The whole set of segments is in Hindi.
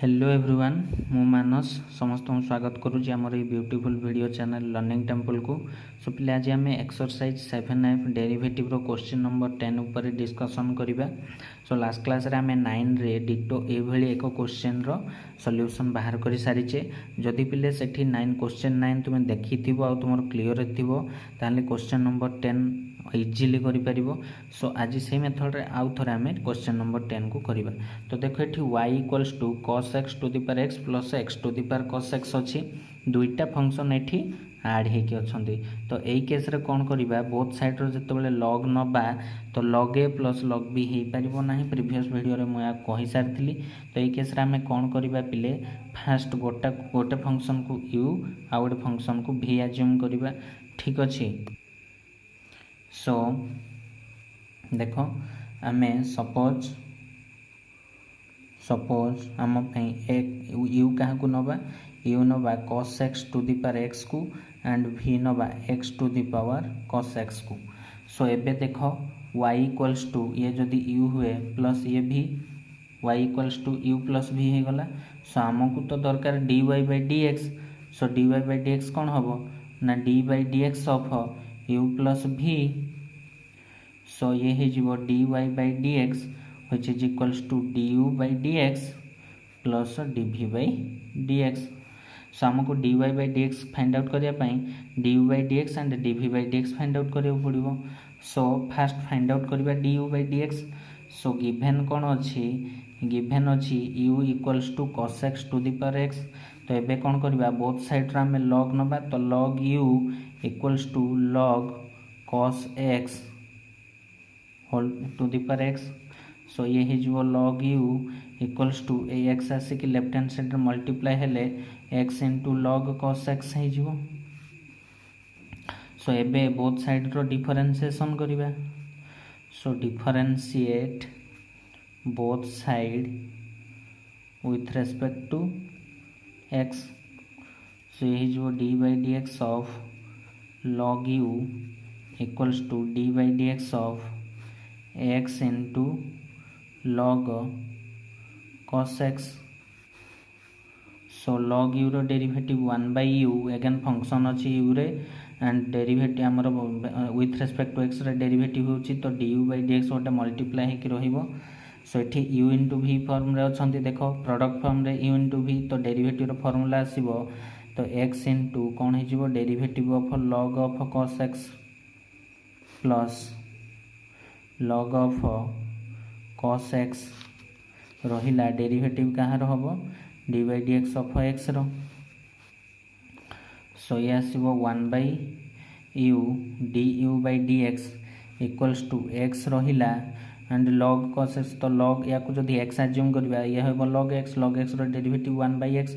हेलो एवरीवन मु मानस समस्त स्वागत करुँच आमर ये beautiful video channel learning temple को। सो पिले आज आम एक्सरसाइज 7F डेरिवेटिव रो क्वेश्चन नंबर 10 उपर डिस्कसन करवा। सो लास्ट क्लास रे आम 9 रे डिटो एभली एक क्वेश्चन रो सॉल्यूशन बाहर कर सारीचे। जदि पिले सेठी 9 क्वेश्चन 9 तुम देखि आ तुम क्लियर थिबो ताले क्वेश्चन नंबर 10 इजिली करिपरिबो। सो आज से मेथड रे आउ थरे आमे क्वेश्चन नंबर 10 को करिबा। तो देखो एठी y equals to cos x to the power x plus x to the power cos x अछि। दुईटा फंक्शन एठी ऐड हे के अछंती। तो एई केस रे कोन करिबा बोथ साइड रो जते बेले log नबा तो log a plus log b हे परिबो नाही। प्रीवियस वीडियो रे मैं कहि सारथिली। तो एई केस रे आमे कोन करिबा पिले फर्स्ट गोटे फंक्शन को u आ गोटे फंक्शन को v अज्यूम करिबा। ठीक अछि। सो देखो आमे सपोज आम एक यू क्या नवा यू नवा cos x to the power x को एंड v नवा x to the power cos x को। सो एबे देखो y इक्वल्स टू ये जदि u हुए प्लस ये v y equals to u plus v हो गला। सो आमको तो दरकार dy by dx। So dy by dx कौन हम ना d by dx of u plus v। So ये हो dy by dx which is equals to du by dx plus dv by dx। So आमको dy by dx find out करिया पई du by dx and dv by dx find out करिया पड़िबो। सो फर्स्ट फाइंड आउट करिबा du by dx। So given कोन अछि गिवन अछि u equals to cos x to the power x। तो एबे कोन करिबा बोथ साइड रा हमें log नबा तो log u equals to log cos x whole to the power x। So ये हो log u equals to a x आसिक लेफ्ट हैंड साइड मल्टीप्लाई हेले x into log cos x हो। सो एबे बोथ साइड रो डिफरेंशिएशन करिबा। So differentiate both side with respect to x। So ये हो d by dx of log u equals to d by dx of x into log cos x। So log u रो derivative 1 by u again function अच्छी u रे एंड डेरिवेटिव आमर विथ रेस्पेक्ट टू x रे डेरिवेटिव होची तो du by dx गोटे मल्टीप्लाई हेकि रहिबो। सो एठी u इंटू v फॉर्म रे अछंती देखो प्रोडक्ट फॉर्म रे u इंटू v तो डेरिवेटिव रो फॉर्मूला आसीबो तो x इंटू कोन हे जिवो derivative of log of cos x plus log of cos x रहिला डेरिवेटिव कहाँ हम dy by dx of x रो। सो ये आसीबो 1 by u du by dx equals to x रहिला एंड log cos x तो log या को जदि x अज्यूम करबा ये होबो log x रो डेरिवेटिव 1 by x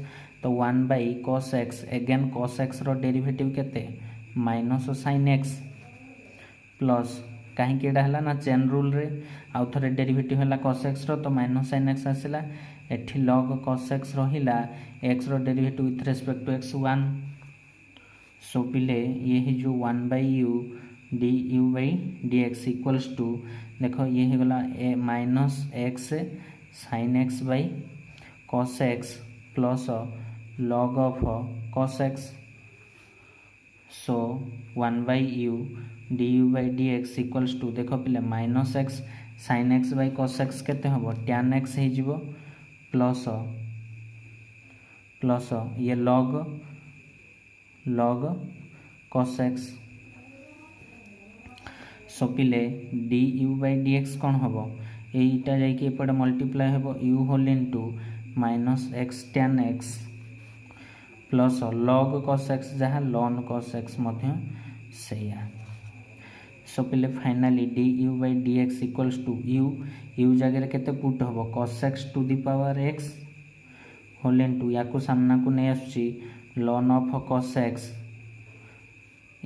तो 1 by cos x again cos x रो डेरिवेटिव केते माइनस sin x प्लस कहीं केडा हला ना चेन रूल रे आउ थरे डेरिवेटिव हला cos x रो तो माइनस sin x आसिला एठी log cos x रहिला x रो derivative with respect to x 1। So पिले ये ही जो 1 by u du by dx equals to देखो ये हो गला minus x sin x by cos x plus log of cos x। So 1 by u du by dx equals to देखो पिले minus x sin x by cos x केते हबो tan x हे जिवो प्लस ये log cos x। सो पिले du by dx कोन हबो एटा जाई के एपडे मल्टीप्लाई हबो u whole into minus x tan x plus log cos x जहाँ ln cos x मध्य सेया। सो पिले finally du by dx equals to u जगह केते पुट हबो cos x to the power x whole into या को सामना को नै आछी ln ऑफ cos x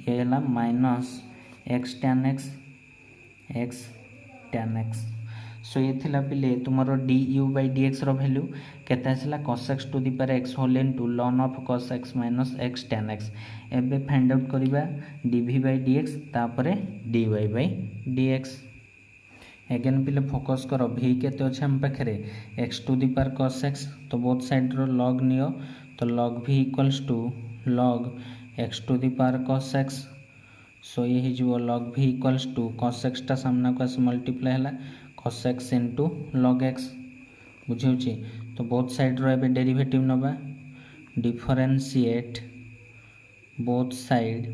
ये हला minus x tan x। So ये थिला पिले तुमरो du by dx रो वैल्यू केते आसला cos x to the power x whole into ln of cos x minus x tan x। एबे फाइंड आउट करिबा dv by dx तापरे dy by dx। एगेन पिले फोकस कर भी केते अच्छे आम पाखे x to the power cos x तो बोथ साइड रो लॉग नियो तो लॉग भी equals to log x to the power cos x so ये हो लॉग भी इक्वल्स टू कॉस एक्स टा सामना को आसी मल्टीप्लाई है cos x into log x बुझे तो बोथ साइड रो एबे डेरिवेटिव नबा differentiate both side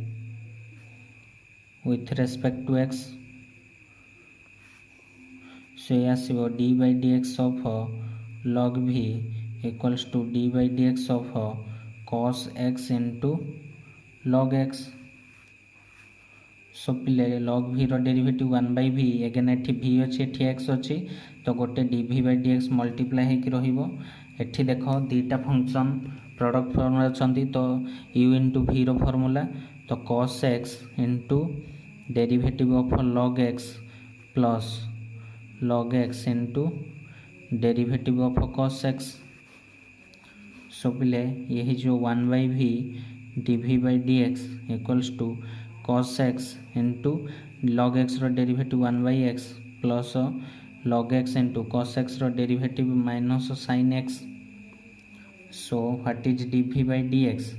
with respect to x so ये आसीबो d by dx of log v equals to d by dx of cos x into log x so पिले log v रो डेरिवेटिव 1 by v अगेन एठी v अछि एठी x अछि तो गोटे dv by dx मल्टीप्लाई हे कि रहिबो एठी देखो दीटा फंक्शन प्रोडक्ट फॉर्मूला अछंती तो u into v रो फॉर्मूला तो cos x into derivative of log x plus log x into derivative of cos x so पिले यही जो 1 by v dv by dx equals to cos x into log x रो derivative 1 by x plus log x into cos x रो derivative minus sin x so what is dv by dx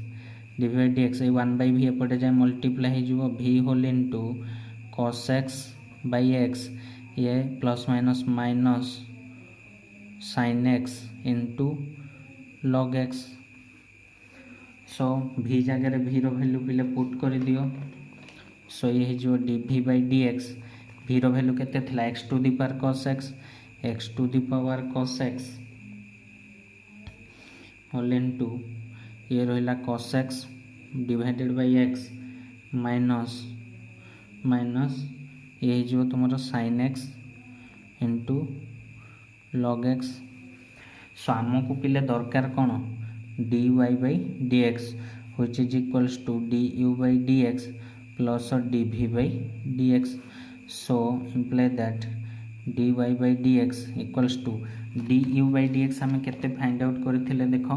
dv by dx 1 by v एपटे जाए मल्टीप्लाई हो v whole into cos x by x ये plus minus minus sin x into log x so v जगह v रो वैल्यू पिले पुट कर दियो सो ये जो dv by dx v रो वैल्यू केते थिला x to the power cos x to the power cos x whole into ये रहा cos x divided by x minus minus ये जो तुम sin x into log x सो आमको पिले दरकार कौन dy by dx which is equals to du by dx plus dv by dx so imply that dy by dx equals to du by dx हमें केते फाइंड आउट करथिले देखो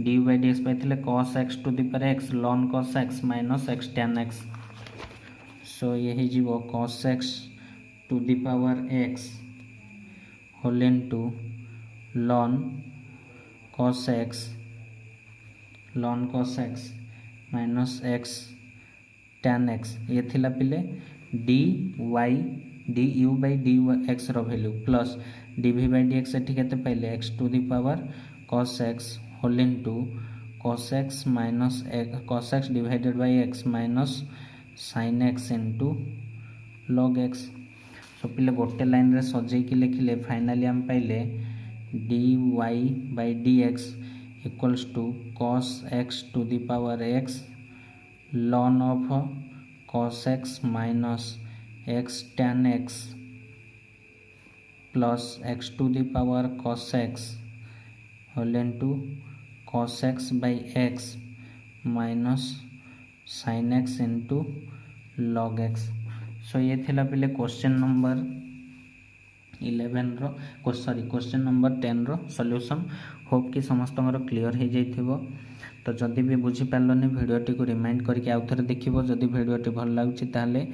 dy by dx पाइथिले cos x to the power x ln cos x minus x tan x so ये जीवो cos x to the power x whole into ln cos x minus x tan x ये थिला पिले dy du by dx रो value plus dv by dx एठी केते पाइले x to the power cos x whole into cos x minus cos x divided by x minus sin x into log x so पिले गोटे लाइन रे सजै कि लिखिले फाइनली हम पाइले dy by dx equals to cos x to the power x ln of cos x minus x tan x plus x to the power cos x whole into cos x by x minus sin x into log x so ये थिला पिले क्वेश्चन नंबर 11 रो सॉरी क्वेश्चन नंबर 10 रो सॉल्यूशन होप कि समस्त क्लियर हो जाइथिबो तो जदि भी बुझी पारलनी भिडियोटी को रिमाइंड करके आउ थे देखिबो जदि भिडियोटी भल लागुछि ताले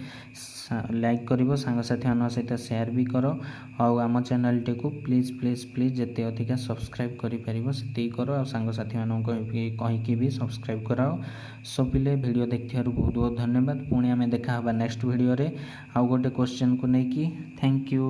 लाइक करिवो सांगसाथी मान सहित शेयर भी करो और आम चैनल टी को प्लीज प्लीज प्लीज जिते अधिका सब्सक्राइब करि परिबो सेति करो और सांगसाथी मान कहीं भी सब्सक्राइब कराओ सो पिले वीडियो देखिबारु बहुत बहुत धन्यवाद पुणी आमे देखा हबा नेक्स्ट वीडियो रे आउ गोटे क्वेश्चन को लेकिन थैंक यू।